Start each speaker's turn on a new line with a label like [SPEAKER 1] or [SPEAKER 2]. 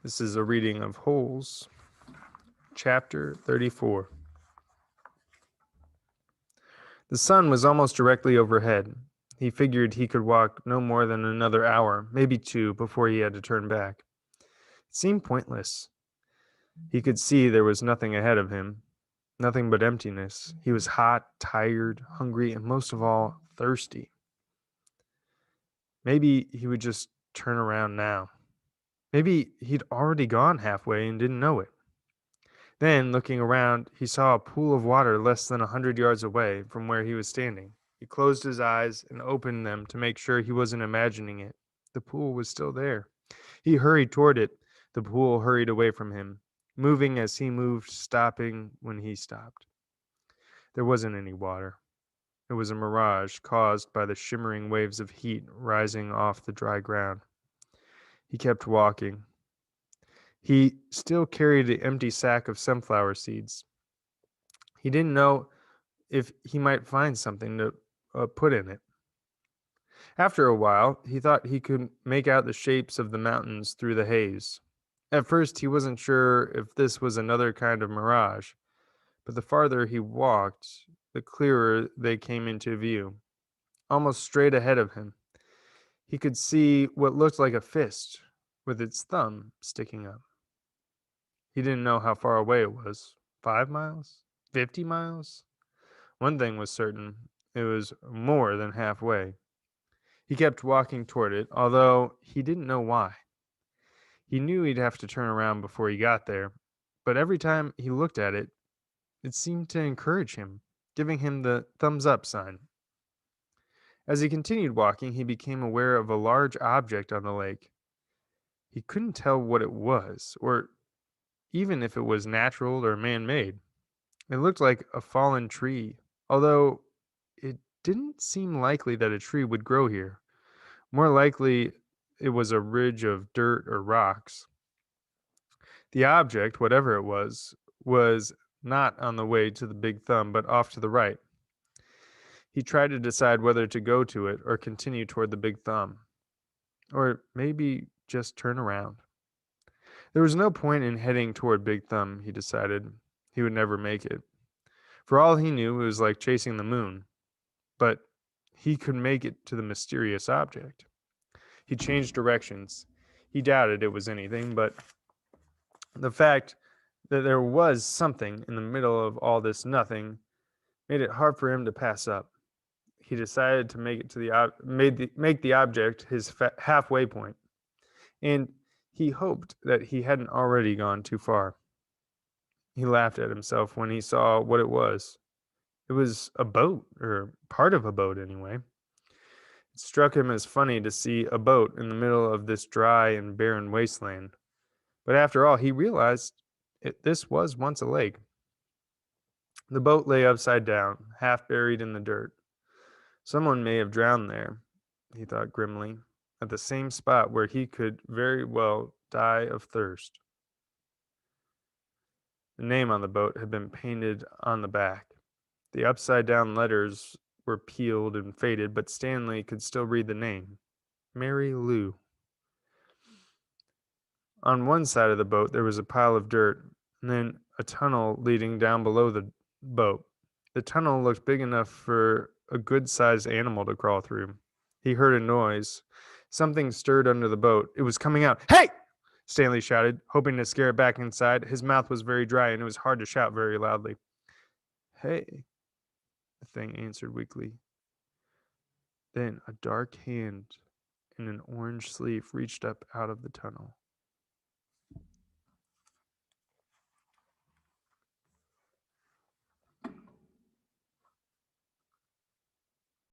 [SPEAKER 1] This is a reading of Holes, chapter 34. The sun was almost directly overhead. He figured he could walk no more than another hour, maybe two, before he had to turn back. It seemed pointless. He could see there was nothing ahead of him, nothing but emptiness. He was hot, tired, hungry, and most of all, thirsty. Maybe he would just turn around now. Maybe he'd already gone halfway and didn't know it. Then, looking around, he saw a pool of water less than 100 yards away from where he was standing. He closed his eyes and opened them to make sure he wasn't imagining it. The pool was still there. He hurried toward it. The pool hurried away from him, moving as he moved, stopping when he stopped. There wasn't any water. It was a mirage caused by the shimmering waves of heat rising off the dry ground. He kept walking. He still carried the empty sack of sunflower seeds. He didn't know if he might find something to put in it. After a while, he thought he could make out the shapes of the mountains through the haze. At first, he wasn't sure if this was another kind of mirage, but the farther he walked, the clearer they came into view. Almost straight ahead of him, he could see what looked like a fist with its thumb sticking up. He didn't know how far away it was. 5 miles? 50 miles? One thing was certain, it was more than halfway. He kept walking toward it, although he didn't know why. He knew he'd have to turn around before he got there, but every time he looked at it, it seemed to encourage him, giving him the thumbs up sign. As he continued walking, he became aware of a large object on the lake. He couldn't tell what it was, or even if it was natural or man made. It looked like a fallen tree, although it didn't seem likely that a tree would grow here. More likely, it was a ridge of dirt or rocks. The object, whatever it was not on the way to the big thumb, but off to the right. He tried to decide whether to go to it or continue toward the big thumb, or maybe just turn around. There was no point in heading toward Big Thumb, he decided. He would never make it. For all he knew, it was like chasing the moon, but he could make it to the mysterious object. He changed directions. He doubted it was anything, but the fact that there was something in the middle of all this nothing made it hard for him to pass up. He decided to make it to make the object his halfway point, and he hoped that he hadn't already gone too far. He laughed at himself when he saw what it was. It was a boat, or part of a boat anyway. It struck him as funny to see a boat in the middle of this dry and barren wasteland. But after all, he realized this was once a lake. The boat lay upside down, half buried in the dirt. Someone may have drowned there, he thought grimly, at the same spot where he could very well die of thirst. The name on the boat had been painted on the back. The upside down letters were peeled and faded, but Stanley could still read the name, Mary Lou. On one side of the boat there was a pile of dirt, and then a tunnel leading down below the boat. The tunnel looked big enough for a good-sized animal to crawl through. He heard a noise. Something stirred under the boat. It was coming out. "Hey!" Stanley shouted, hoping to scare it back inside. His mouth was very dry, and it was hard to shout very loudly. "Hey," the thing answered weakly. Then a dark hand in an orange sleeve reached up out of the tunnel.